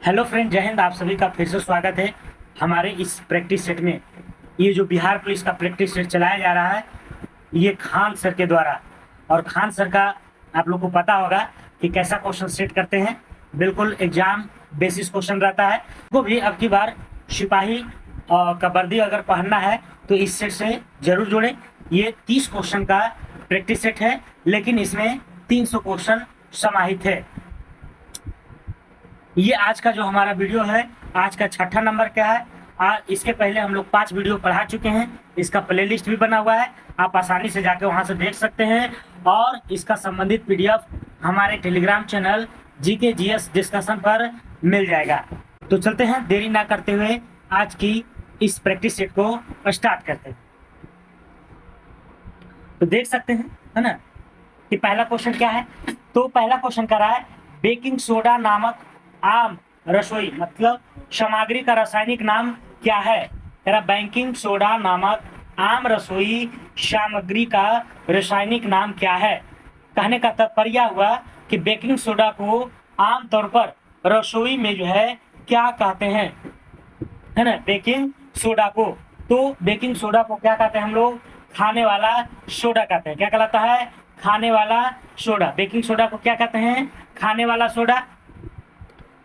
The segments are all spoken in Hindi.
हेलो फ्रेंड, जय हिंद। आप सभी का फिर से स्वागत है हमारे इस प्रैक्टिस सेट में। ये जो बिहार पुलिस का प्रैक्टिस सेट चलाया जा रहा है, ये खान सर के द्वारा। और खान सर का आप लोग को पता होगा कि कैसा क्वेश्चन सेट करते हैं। बिल्कुल एग्जाम बेसिस क्वेश्चन रहता है। वो भी अब की बार सिपाही का वर्दी अगर पहनना है तो इस सेट से जरूर जुड़ें। ये 30 क्वेश्चन का प्रैक्टिस सेट है, लेकिन इसमें 300 क्वेश्चन समाहित है। ये आज का जो हमारा वीडियो है, आज का छठा नंबर क्या है। इसके पहले हम लोग 5 वीडियो पढ़ा चुके हैं। इसका प्लेलिस्ट भी बना हुआ है, आप आसानी से जाके वहां से देख सकते हैं। और इसका संबंधित पीडीएफ हमारे Telegram channel GK GS discussion पर मिल जाएगा। तो चलते हैं, देरी ना करते हुए आज की इस प्रैक्टिस सेट को स्टार्ट करते हैं। तो देख सकते हैं, है ना, कि पहला क्वेश्चन क्या है। तो पहला क्वेश्चन कर रहा है, बेकिंग सोडा नामक आम रसोई मतलब सामग्री का रासायनिक नाम क्या है। तेरा बेकिंग सोडा नामक आम रसोई सामग्री का रासायनिक नाम क्या है। कहने का तात्पर्य हुआ कि बेकिंग सोडा को आमतौर पर रसोई में जो है क्या कहते हैं, है ना, बेकिंग सोडा को। तो बेकिंग सोडा को क्या कहते हैं हम लोग, खाने वाला सोडा कहते हैं। क्या कहलाता है, खाने वाला सोडा। बेकिंग सोडा को क्या कहते हैं, खाने वाला सोडा।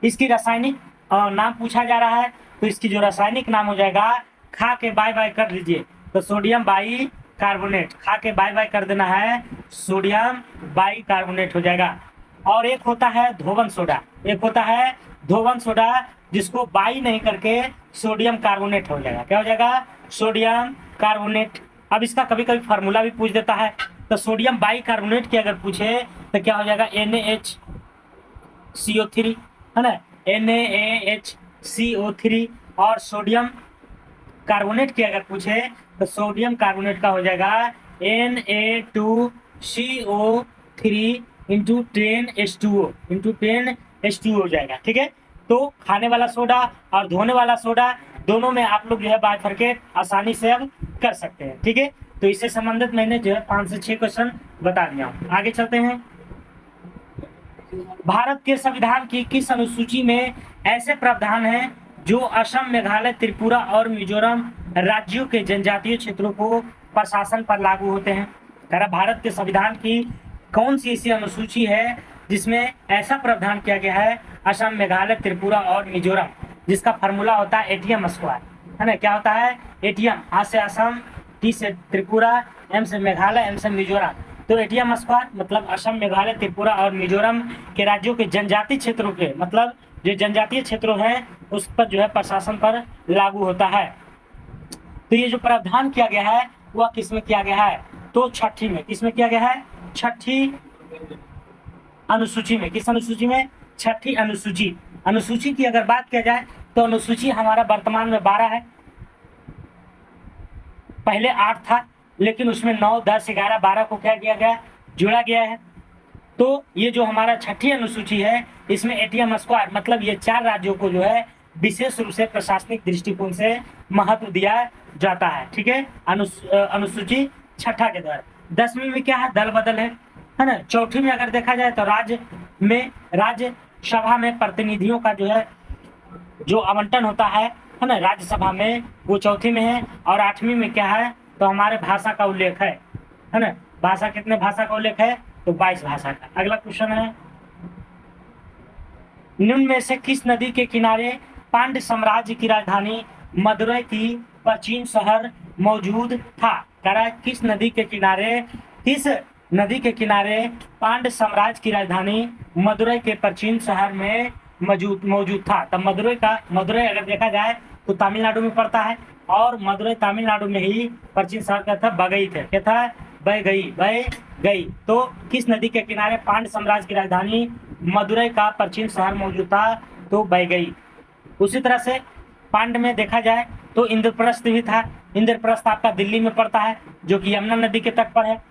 इसकी रासायनिक नाम पूछा जा रहा है, तो इसकी जो रासायनिक नाम हो जाएगा, खा के बाय बाय कर लीजिए, तो सोडियम बाई कार्बोनेट। खा के बाय बाय कर देना है, सोडियम बाई कार्बोनेट हो जाएगा। और एक होता है धोवन सोडा, एक होता है धोवन सोडा, जिसको बाई नहीं करके सोडियम कार्बोनेट हो जाएगा। क्या हो जाएगा, सोडियम कार्बोनेट। अब इसका कभी कभी फार्मूला भी पूछ देता है, तो सोडियम बाई कार्बोनेट की अगर पूछे तो क्या हो जाएगा, NaHCO3, है ना, NaHCO3। और सोडियम कार्बोनेट की अगर पूछे तो सोडियम कार्बोनेट का हो जाएगा Na2CO3 इंटू 10H2O हो जाएगा। ठीक है, तो खाने वाला सोडा और धोने वाला सोडा दोनों में आप लोग जो है बाइफरकेट आसानी से अब कर सकते हैं। ठीक है, तो इससे संबंधित मैंने जो है 5 से 6 क्वेश्चन बता दिया हूँ। आगे चलते हैं। भारत के संविधान की किस अनुसूची में ऐसे प्रावधान हैं जो असम, मेघालय, त्रिपुरा और मिजोरम राज्यों के जनजातीय क्षेत्रों को प्रशासन पर लागू होते हैं। भारत के संविधान की कौन सी ऐसी अनुसूची है जिसमें ऐसा प्रावधान किया गया है, असम, मेघालय, त्रिपुरा और मिजोरम, जिसका फार्मूला होता है ATM स्क्वायर, है ना। क्या होता है, ATM, A से असम, T से त्रिपुरा, M से मेघालय, M से मिजोरम। तो ATM स्क्वायर मतलब असम, मेघालय, त्रिपुरा और मिजोरम के राज्यों के जनजातीय क्षेत्रों के, मतलब जो जनजातीय क्षेत्रों हैं उस पर जो है प्रशासन पर लागू होता है। तो ये जो प्रावधान किया गया है वह किस में किया गया है, तो छठी में। किस में किया गया है, छठी अनुसूची में। किस अनुसूची में, छठी अनुसूची। अनुसूची की अगर बात किया जाए तो अनुसूची हमारा वर्तमान में 12 है। पहले 8 था, लेकिन उसमें 9, 10, 11, 12 को क्या किया गया, जोड़ा गया है। तो ये जो हमारा छठी अनुसूची है, इसमें ATM स्क्वायर मतलब ये 4 राज्यों को जो है विशेष रूप से प्रशासनिक दृष्टिकोण से महत्व दिया जाता है। ठीक है, अनुसूची छठा के द्वारा। 10वीं में क्या है, दल बदल है ना। चौथी में अगर देखा जाए तो राज्यसभा में प्रतिनिधियों का जो है जो आवंटन होता है ना, राज्यसभा में, वो चौथी में है। और 8वीं में क्या है, तो हमारे भाषा का उल्लेख है ना। भाषा, कितने भाषा का उल्लेख है, तो 22 भाषा का। अगला क्वेश्चन है, निम्न में से किस नदी के किनारे पांड्य साम्राज्य की राजधानी मदुरै की प्राचीन शहर मौजूद था। किस नदी के किनारे पांड्य साम्राज्य की राजधानी मदुरै के प्राचीन शहर में मौजूद था। तब मदुरै अगर देखा जाए तो तमिलनाडु में पड़ता है, और मदुरै तमिलनाडु में ही प्राचीन शहर का था बगई थे। क्या था, बह गई। तो किस नदी के किनारे पांड्य साम्राज्य की राजधानी मदुरै का प्राचीन शहर मौजूद था, तो बह गई। उसी तरह से पांड्य में देखा जाए तो इंद्रप्रस्थ भी था। इंद्रप्रस्थ आपका दिल्ली में पड़ता है, जो कि यमुना नदी के तट पर है।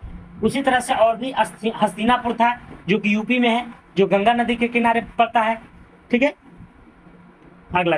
उसी तरह से और भी हस्तिनापुर था, जो कि यूपी में है, जो गंगा नदी के किनारे पड़ता है। ठीक है, अगला,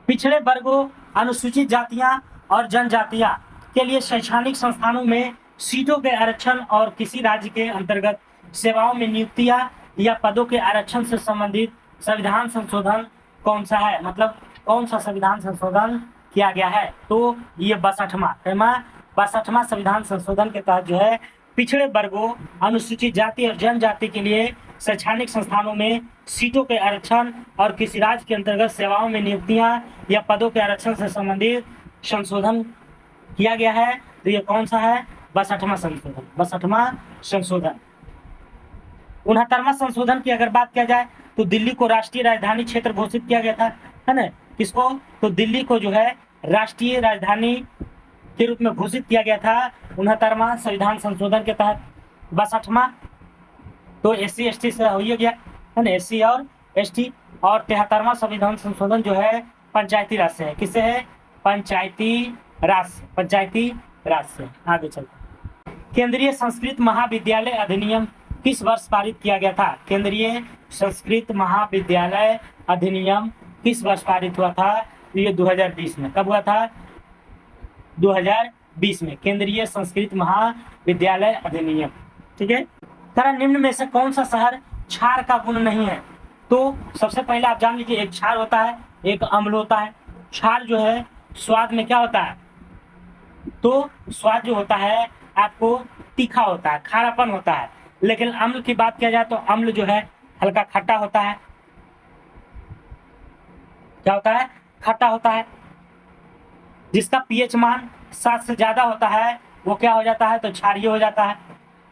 पिछड़े वर्गों, अनुसूचित जातियां और जनजातियां के लिए शैक्षणिक संस्थानों में सीटों के आरक्षण और किसी राज्य के अंतर्गत सेवाओं में नियुक्तियां या पदों के आरक्षण से संबंधित संविधान संशोधन कौन सा है, मतलब कौन सा संविधान संशोधन किया गया है? तो ये 62वां संविधान संशोधन के तहत जो है पिछड़े वर्गों, अनुसूचित जाति और जनजाति के लिए शैक्षणिक संस्थानों में सीटों के आरक्षण और किसी राज्य के अंतर्गत सेवाओं में नियुक्तियां या पदों के आरक्षण से संबंधित संशोधन किया गया है। तो ये कौन सा है? 62वां संशोधन। 62वां संशोधन। 69वां संशोधन की अगर बात किया जाए तो दिल्ली को राष्ट्रीय राजधानी क्षेत्र घोषित किया गया था, है ना? किसको? तो दिल्ली को जो है राष्ट्रीय राजधानी के रूप में घोषित किया गया था 69वां संविधान संशोधन के तहत। 62वां तो SC ST से हो गया, है ना, SC और ST। और 73वां संविधान संशोधन जो है पंचायती राज से है। किससे है? पंचायती राज से। पंचायती राज से। आगे चलते हैं। केंद्रीय संस्कृत महाविद्यालय अधिनियम किस वर्ष पारित किया गया था? केंद्रीय संस्कृत महाविद्यालय अधिनियम किस वर्ष पारित हुआ था? ये 2020 में। कब हुआ था? 2020 में केंद्रीय संस्कृत महाविद्यालय अधिनियम। ठीक है। तरह निम्न में से कौन सा शहर क्षार का गुण नहीं है? तो सबसे पहले आप जान लीजिए, एक क्षार होता है, एक अम्ल होता है। क्षार जो है स्वाद में क्या होता है? तो स्वाद जो होता है आपको तीखा होता है, खारापन होता है। लेकिन अम्ल की बात किया जाए तो अम्ल जो है हल्का खट्टा होता है। क्या होता है? खट्टा होता है। जिसका pH मान 7 से ज्यादा होता है वो क्या हो जाता है? तो क्षारीय हो जाता है।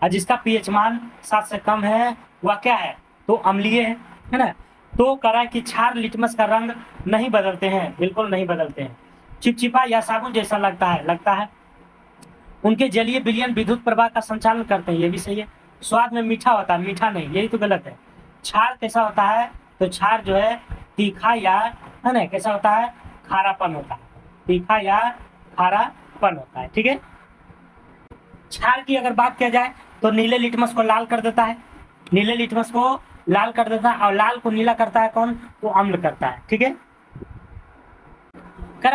और जिसका pH मान 7 से कम है वह क्या है? तो अम्लीय है ना? तो करा कि क्षार लिटमस का रंग नहीं बदलते हैं, बिल्कुल नहीं बदलते हैं। चिपचिपा या साबुन जैसा लगता है। उनके जलीय विलयन विद्युत प्रवाह का संचालन करते हैं, ये भी सही है। स्वाद में मीठा होता है, मीठा नहीं, यही तो गलत है। क्षार कैसा होता है? तो क्षार जो है तीखा या, है ना, कैसा होता है? खारापन होता है। तीखा या खारापन होता है। ठीक है। क्षार की अगर बात किया जाए तो नीले लिटमस को लाल कर देता है, नीले लिटमस को लाल कर देता है। और लाल को नीला करता है कौन? तो अम्ल करता है। ठीक है।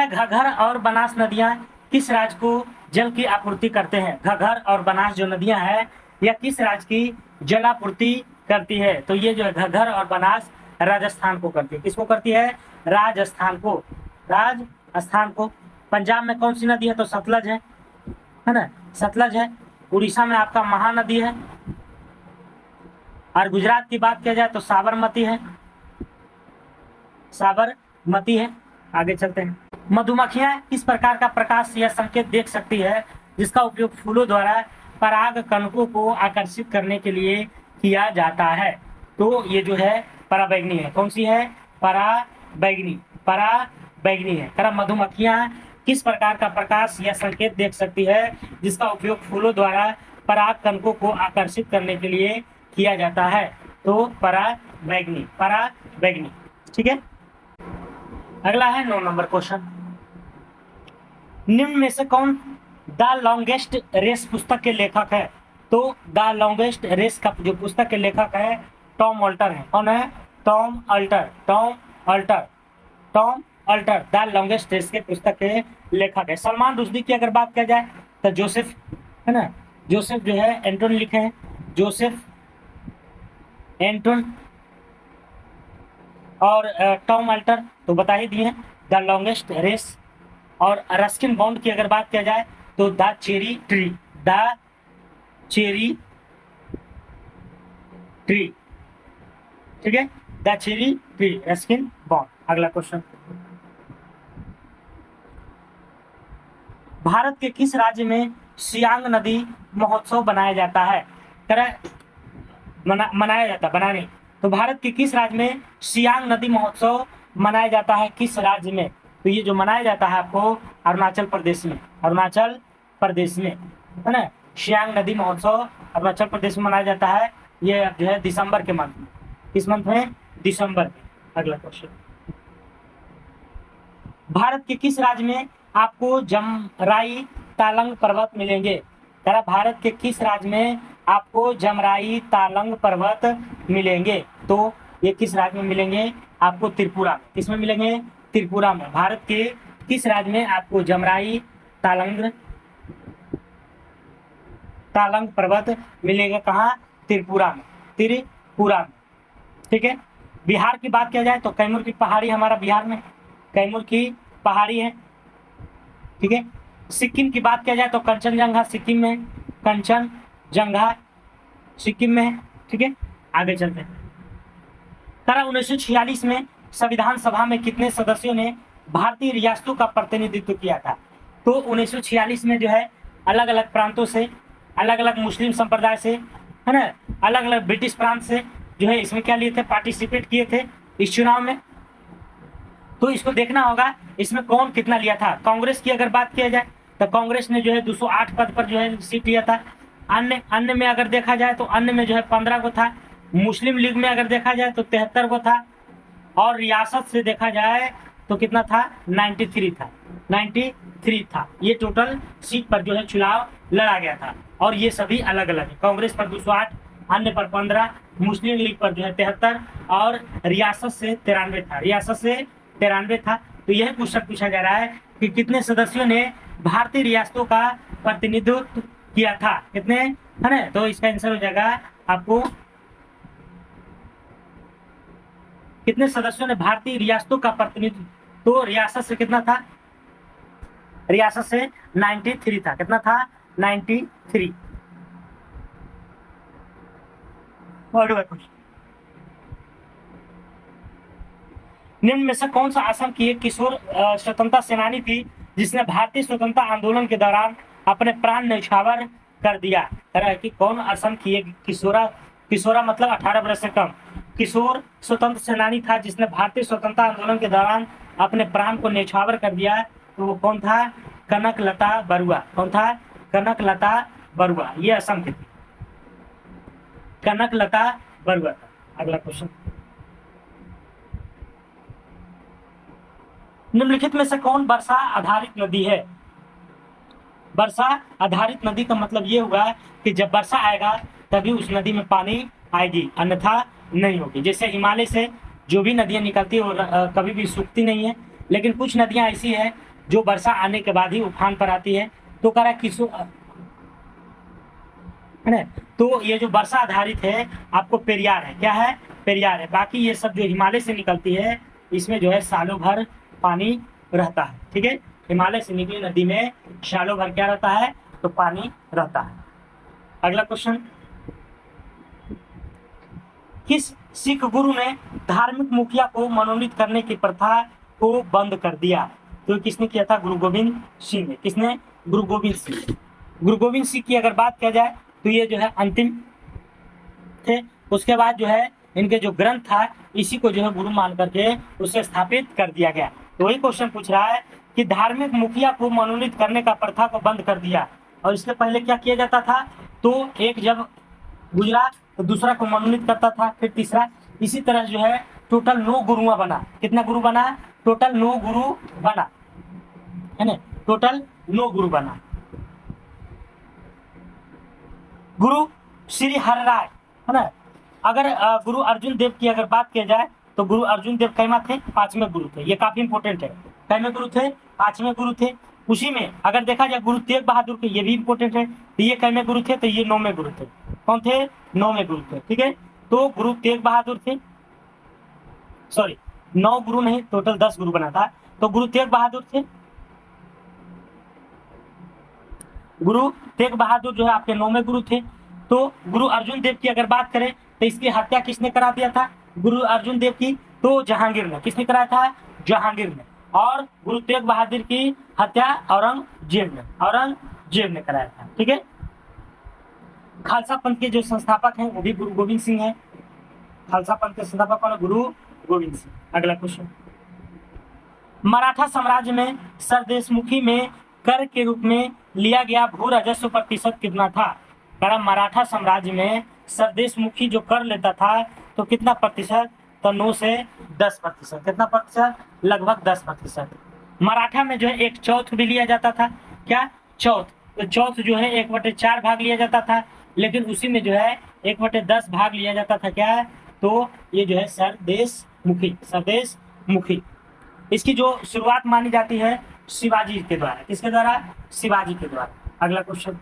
घग्गर और बनास नदियां किस राज्य को जल की आपूर्ति करते हैं? घग्गर और बनास जो नदियां हैं यह किस राज्य की जल आपूर्ति करती है? तो ये जो है घग्गर और बनास राजस्थान को करती है। किसको करती है? राजस्थान को। राजस्थान को। पंजाब में कौन सी नदी है? तो सतलज है ना? सतलज है। उड़ीसा में आपका महानदी है। और गुजरात की बात किया जाए तो साबरमती है। साबरमती है। आगे चलते हैं। मधुमक्खियां किस प्रकार का प्रकाश या संकेत देख सकती है जिसका उपयोग फूलों द्वारा पराग कणकों को आकर्षित करने के लिए किया जाता है? तो ये जो है पराबैंगनी है। कौन सी है? पराबैंगनी। पराबैंगनी है। करा मधुमक्खियां किस प्रकार का प्रकाश या संकेत देख सकती है जिसका उपयोग फूलों द्वारा पराग कणकों को आकर्षित करने के लिए किया जाता है? तो पराबैंगनी। पराबैंगनी। ठीक है। अगला है 9 नंबर क्वेश्चन। निम्न में से कौन द लॉन्गेस्ट रेस पुस्तक के लेखक है? तो द लॉन्गेस्ट रेस का जो पुस्तक के लेखक है टॉम ऑल्टर है। कौन है? Tom Alter. Tom Alter. Tom Alter the longest race के पुस्तक के लेखक है। सलमान रुश्दी की अगर बात किया जाए तो जोसेफ, है ना, जोसेफ जो है एंटोन लिखे हैं। Joseph Anton. और टॉम ऑल्टर तो बता ही दिए द लॉन्गेस्ट रेस। और रस्किन बॉन्ड की अगर बात किया जाए तो the cherry tree. The cherry tree. ठीक है। The cherry tree, Ruskin bond. अगला क्वेश्चन। भारत के किस राज्य में सियांग नदी महोत्सव बनाया जाता है? मनाया जाता, बना नहीं। तो भारत के किस राज्य में सियांग नदी महोत्सव मनाया जाता है? किस राज्य में? तो ये जो मनाया जाता है आपको अरुणाचल प्रदेश में। अरुणाचल प्रदेश में, है ना। सियांग नदी महोत्सव अरुणाचल प्रदेश में मनाया जाता है। ये जो है दिसंबर के मंथ में। किस मंथ में? दिसंबर में। अगला क्वेश्चन। भारत के किस राज्य में आपको जमराई तालंग पर्वत मिलेंगे? भारत के किस राज्य में आपको जमराई तालंग पर्वत मिलेंगे? तो ये किस राज्य में मिलेंगे? आपको त्रिपुरा में। किस में मिलेंगे? त्रिपुरा में। भारत के किस राज्य में आपको जमराई तालंग पर्वत मिलेगा? कहाँ? त्रिपुरा में। त्रिपुरा में। ठीक है। बिहार की बात किया जाए तो कैमूर की पहाड़ी हमारा बिहार में, कैमूर की पहाड़ी है, ठीक है। सिक्किम की बात किया जाए तो कंचनजंगा सिक्किम में, कंचनजंगा सिक्किम में है, ठीक है। आगे चलते हैं। 1946 में संविधान सभा में कितने सदस्यों ने भारतीय रियासतों का प्रतिनिधित्व किया था? तो 1946 में जो है अलग अलग प्रांतों से, अलग अलग मुस्लिम संप्रदाय से, है ना, अलग अलग ब्रिटिश प्रांत से जो है इसमें क्या लिए थे, पार्टिसिपेट किए थे इस चुनाव में। तो इसको देखना होगा इसमें कौन कितना लिया था। कांग्रेस की अगर बात किया जाए तो कांग्रेस ने जो है 208 पद पर जो है सीट लिया था। अन्य अन्य में अगर देखा जाए तो अन्य में जो है 15 को था। मुस्लिम लीग में अगर देखा जाए तो 73 को था। और रियासत से देखा जाए तो कितना था, 93 था, 93 था। ये टोटल सीट पर जो है चुनाव लड़ा गया था। और ये सभी अलग अलग है, कांग्रेस पर 208, अन्य पर 15, मुस्लिम लीग पर जो है 73 और रियासत से 93 था, रियासत से 93 था। तो यह क्वेश्चन पूछा जा रहा है कि कितने सदस्यों ने भारतीय रियासतों का प्रतिनिधित्व किया था, कितने, है ना। तो इसका आंसर हो जाएगा आपको, कितने सदस्यों ने भारतीय रियासतों का प्रतिनिधित्व, तो रियासत से कितना था, रियासत से 93 था, कितना था, 93। निम्न में से कौन सा असम की एक किशोर स्वतंत्रता सेनानी थी जिसने भारतीय स्वतंत्रता आंदोलन के दौरान अपने प्राण न्यौछावर कर दिया? कि कौन असम की एक किशोरा, किशोरा मतलब 18 वर्ष से कम, किशोर स्वतंत्र सेनानी था जिसने भारतीय स्वतंत्रता आंदोलन के दौरान अपने प्राण को न्यौछावर कर दिया? तो वो कौन था, कनकलता बरुआ। कौन था, कनकलता बरुआ। ये असम की थी, कनकलता बरुआ था। अगला क्वेश्चन, निम्नलिखित में से कौन वर्षा आधारित नदी है? वर्षा आधारित नदी का मतलब ये हुआ कि जब वर्षा आएगा तभी उस नदी में पानी आएगी, अन्यथा नहीं होगी। जैसे हिमालय से जो भी नदियां निकलती है वो कभी भी सूखती नहीं है, लेकिन कुछ नदियां ऐसी है जो वर्षा आने के बाद ही उफान पर आती है। तो कह रहा किसो, है ना। तो ये जो वर्षा आधारित है आपको पेरियार है, क्या है, पेरियार है। बाकी ये सब जो हिमालय से निकलती है इसमें जो है सालों भर पानी रहता है, ठीक है। हिमालय से निकली नदी में सालों भर क्या रहता है, तो पानी रहता है। अगला क्वेश्चन, किस सिख गुरु ने धार्मिक मुखिया को मनोनीत करने की प्रथा को बंद कर दिया? तो किसने किया था, गुरु गोविंद सिंह ने। किसने, गुरु गोविंद सिंह। गुरु गोविंद सिंह की अगर बात किया जाए तो ये जो है अंतिम थे। उसके बाद जो है इनके जो ग्रंथ था इसी को जो है गुरु मान करके उसे स्थापित कर दिया गया। तो वही क्वेश्चन पूछ रहा है कि धार्मिक मुखिया को मनोनीत करने का प्रथा को बंद कर दिया। और इसके पहले क्या किया जाता था, तो एक जब गुजरा तो दूसरा को मनोनीत करता था, फिर तीसरा, इसी तरह जो है टोटल 9 गुरुआ बना। कितना गुरु बना, टोटल 9 गुरु बना, है ना, टोटल 9 गुरु बना। गुरु श्री हर राय, है ना। अगर गुरु अर्जुन देव की अगर बात किया जाए तो गुरु अर्जुन देव कैमा थे, 5वें गुरु थे। ये काफी इंपॉर्टेंट है, कैमे गुरु थे, 5वें गुरु थे। उसी में अगर देखा जाए गुरु तेग बहादुर के, ये भी इंपॉर्टेंट है। तो ये कैमे गुरु थे, तो ये 9वें गुरु थे। कौन थे, 9वें गुरु थे, ठीक है। तो गुरु तेग बहादुर थे, सॉरी 9 गुरु नहीं, टोटल 10 गुरु बना था। तो गुरु तेग बहादुर थे, गुरु तेग बहादुर जो है आपके 9वें गुरु थे। तो गुरु अर्जुन देव की अगर बात करें तो इसकी हत्या किसने करा दिया था, गुरु अर्जुन देव की, तो जहांगीर ने। किसने कराया था, जहांगीर ने। और गुरु तेग बहादुर की हत्या औरंगजेब ने, औरंगजेब ने कराया था, ठीक है। खालसा पंथ के जो संस्थापक हैं वो भी गुरु गोविंद सिंह है। खालसा पंथ के संस्थापक कौन है, गुरु गोविंद सिंह। अगला क्वेश्चन, मराठा साम्राज्य में सरदेशमुखी में कर के रूप में लिया गया भू राजस्व प्रतिशत कितना था? कारण मराठा साम्राज्य में सरदेशमुखी जो कर लेता था तो कितना प्रतिशत, तो 9 से 10%। कितना प्रतिशत, लगभग 10%। मराठा में जो है 1/4 भी लिया जाता था, क्या, चौथ। तो चौथ जो है 1/4 भाग लिया जाता था, लेकिन उसी में जो है 1/10 भाग लिया जाता था, क्या, तो ये जो है सरदेशमुखी, सरदेशमुखी। इसकी जो शुरुआत मानी जाती है शिवाजी के द्वारा। किसके द्वारा, शिवाजी के द्वारा। अगला क्वेश्चन,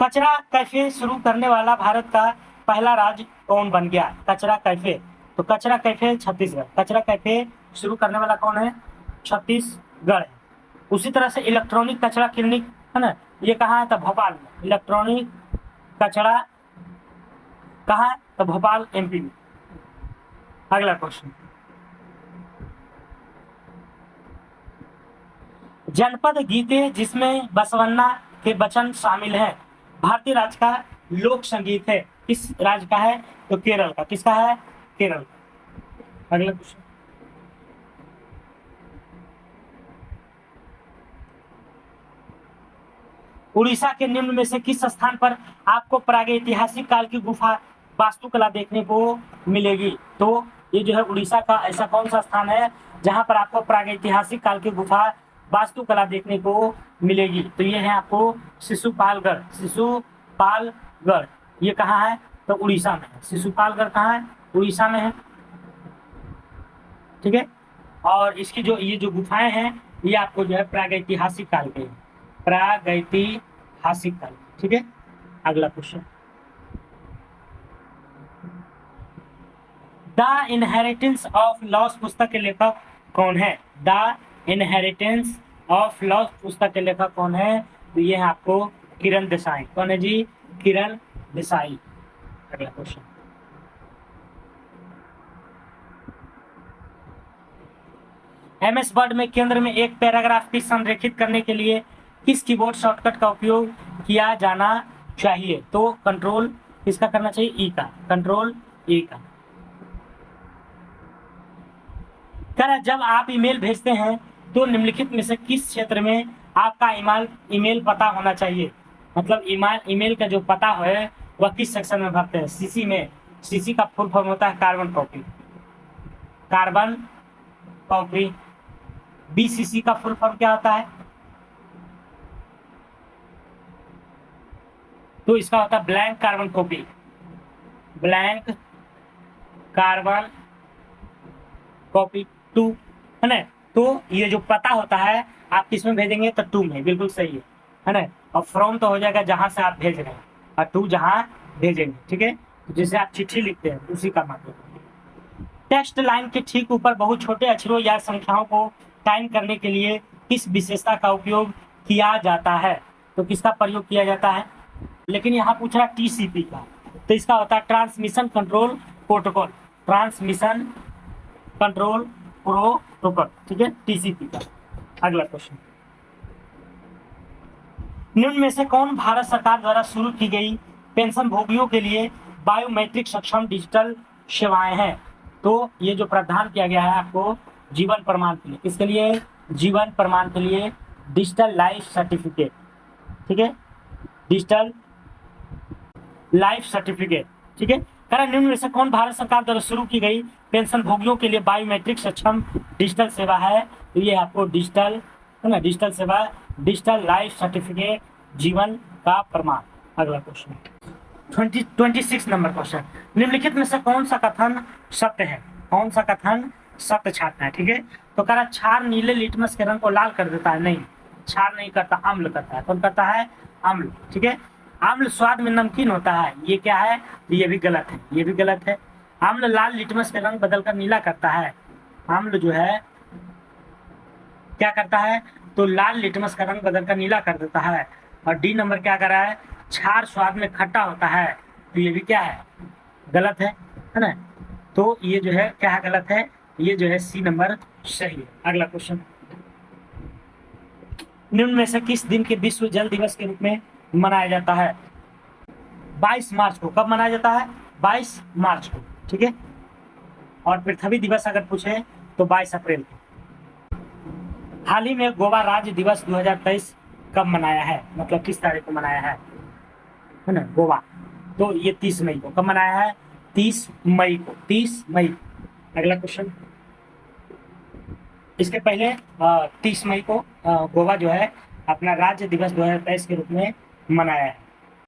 कचरा कैफे शुरू करने वाला भारत का पहला राज्य कौन बन गया? कचरा कैफे, तो कचरा कैफे छत्तीसगढ़। कचरा कैफे शुरू करने वाला कौन है? छत्तीसगढ़ है। उसी तरह से इलेक्ट्रॉनिक कचरा क्लिनिक है ना, ये कहाँ है? तो भोपाल में। इलेक्ट्रॉनिक कचरा कहाँ है? तो भोपाल एमपी में। अगला क्वेश्चन, जनपद गीते जिसमें बसवन्ना के वचन शामिल हैं भारतीय राज्य का लोक संगीत है, किस राज्य का है? तो केरल का। किसका है? केरल। अगला क्वेश्चन, उड़ीसा के निम्न में से किस स्थान पर आपको प्रागैतिहासिक काल की गुफा वास्तुकला देखने को मिलेगी? तो ये जो है उड़ीसा का ऐसा कौन सा स्थान है जहां पर आपको प्रागैतिहासिक काल की गुफा वास्तुकला देखने को मिलेगी? तो ये है आपको शिशुपालगढ़। शिशुपालगढ़ ये कहाँ है? तो उड़ीसा में है। शिशुपालगढ़ कहाँ है? उड़ीसा में है। ठीक है, और इसकी जो ये जो गुफाएं हैं ये आपको जो है प्रागैतिहासिक काल के, प्रागैतिहासिक काल। ठीक है, अगला question, the inheritance of loss पुस्तक के लेखक कौन है? द इनहेरिटेंस ऑफ लॉस पुस्तक के लेखक कौन है? तो ये है आपको किरण देसाई। कौन है जी? किरण देसाई। अगला क्वेश्चन, MS वर्ड में केंद्र में एक पैराग्राफ की संरेखित करने के लिए किस कीबोर्ड शॉर्टकट का उपयोग किया जाना चाहिए? तो कंट्रोल किसका करना चाहिए? ई का। कंट्रोल ई का। जब आप ईमेल भेजते हैं तो निम्नलिखित में से किस क्षेत्र में आपका ईमेल पता होना चाहिए? मतलब ईमेल का जो पता है वह किस सेक्शन में भरते हैं? सीसी में। सीसी का फुल फॉर्म होता है carbon copy. Carbon copy. BCC का फुल फॉर्म क्या होता है? तो इसका होता है blank carbon copy. Blank carbon copy 2 है ना। तो ये जो पता होता है आप किसमें भेजेंगे? तो 2 में। बिल्कुल सही है ना। और फ्रॉम तो हो जाएगा जहां से आप भेज रहे हैं, और 2 जहां भेजेंगे। ठीक है, तो जैसे आप चिट्ठी लिखते हैं उसी का मतलब। टेक्स्ट लाइन के ठीक ऊपर बहुत छोटे अक्षरों या संख्याओं को टाइप करने के लिए किस विशेषता का उपयोग किया जाता है? तो किसका प्रयोग किया जाता है? लेकिन यहाँ पूछ रहा TCP का, तो इसका होता है transmission control protocol. Transmission control protocol. ठीक है, TCP का। अगला क्वेश्चन, निम्न में से कौन भारत सरकार द्वारा शुरू की गई पेंशन भोगियों के लिए बायोमेट्रिक सक्षम डिजिटल सेवाएं हैं? तो ये जो प्रावधान किया गया है आपको जीवन प्रमाण के लिए, किसके लिए? जीवन प्रमाण के लिए, डिजिटल लाइफ सर्टिफिकेट। ठीक है, डिजिटल लाइफ सर्टिफिकेट। ठीक है, कारण निम्न में से कौन भारत सरकार द्वारा शुरू की गई पेंशन भोगियों के लिए बायोमेट्रिक सक्षम डिजिटल सेवा है? तो ये आपको डिजिटल है ना, डिजिटल सेवा, डिजिटल लाइफ सर्टिफिकेट, जीवन का प्रमाण। अगला क्वेश्चन 26 नंबर क्वेश्चन, निम्नलिखित में से कौन सा कथन सत्य है? कौन सा कथन सत्य छात्र है? ठीक है, तो कह रहा क्षार नीले लिटमस के रंग को लाल कर देता है। नहीं, क्षार नहीं करता, अम्ल करता है। कौन करता है? अम्ल। ठीक है, अम्ल स्वाद में नमकीन होता है, ये क्या है? तो ये भी गलत है, ये भी गलत है। अम्ल लाल लिटमस का रंग बदलकर नीला करता है। अम्ल जो है क्या करता है? तो लाल लिटमस का रंग बदलकर नीला कर देता है। और डी नंबर क्या कर रहा है? क्षार स्वाद में खट्टा होता है, तो ये भी क्या है? गलत है ना। तो ये जो है क्या है? गलत है। ये जो है सी नंबर सही है। अगला क्वेश्चन, निम्न में से किस दिन के विश्व जल दिवस के रूप में मनाया जाता है? 22 मार्च को। कब मनाया जाता है? 22 मार्च को। ठीक है, और पृथ्वी दिवस अगर पूछे तो 22 अप्रैल को। हाल ही में गोवा राज्य दिवस 2023 कब मनाया है? मतलब किस तारीख को मनाया है ना गोवा? तो ये 30 मई को। कब मनाया है? 30 मई को। 30 मई। अगला क्वेश्चन, इसके पहले 30 मई को गोवा जो है अपना राज्य दिवस 2023 के रूप में मनाया है।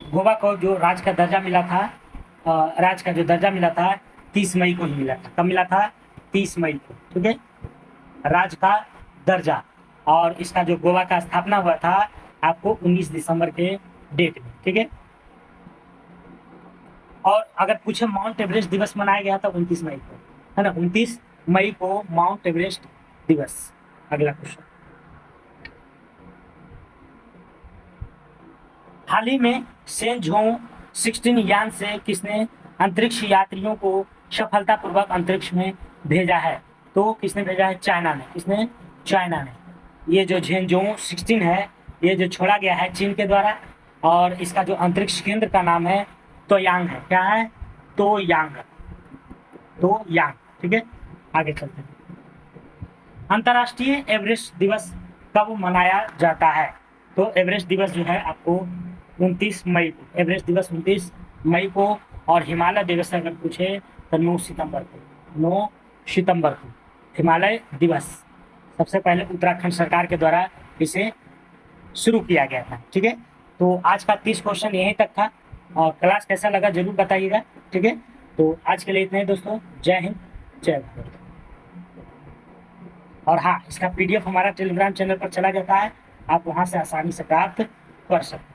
गोवा को जो राज्य का दर्जा मिला था, राज्य का जो दर्जा मिला था 30 मई को ही मिला था। कब मिला था? 30 मई को। ठीक है, राज्य का दर्जा। और इसका जो गोवा का स्थापना हुआ था आपको 19 दिसंबर के डेट में। ठीक है, और अगर पूछे माउंट एवरेस्ट दिवस मनाया गया था 29 मई को, है ना, 29 मई को माउंट एवरेस्ट दिवस। अगला क्वेश्चन, हाल ही में सेंझोंग 16 यान से किसने अंतरिक्ष यात्रियों को सफलतापूर्वक अंतरिक्ष में भेजा है? तो किसने भेजा है? चाइना ने। किसने? चाइना ने। ये जो झेंझोंग 16 है, ये जो छोड़ा गया है चीन के द्वारा, और इसका जो अंतरिक्ष केंद्र का नाम है तोयांग है। क्या है? तोयांग। तोयांग। ठीक है, आगे चलते हैं। अंतर्राष्ट्रीय एवरेस्ट दिवस कब मनाया जाता है? तो एवरेस्ट दिवस जो है आपको 29 मई को, एवरेस्ट दिवस 29 मई को, और हिमालय दिवस अगर पूछे तो 9 सितंबर को। 9 सितंबर को हिमालय दिवस सबसे पहले उत्तराखंड सरकार के द्वारा इसे शुरू किया गया था। ठीक है, तो आज का 30 क्वेश्चन यहीं तक था, और क्लास कैसा लगा जरूर बताइएगा। ठीक है, तो आज के लिए इतना ही दोस्तों। जय हिंद, जय भारत। और हाँ, इसका PDF हमारा टेलीग्राम चैनल पर चला जाता है, आप वहां से आसानी से प्राप्त कर सकते हैं।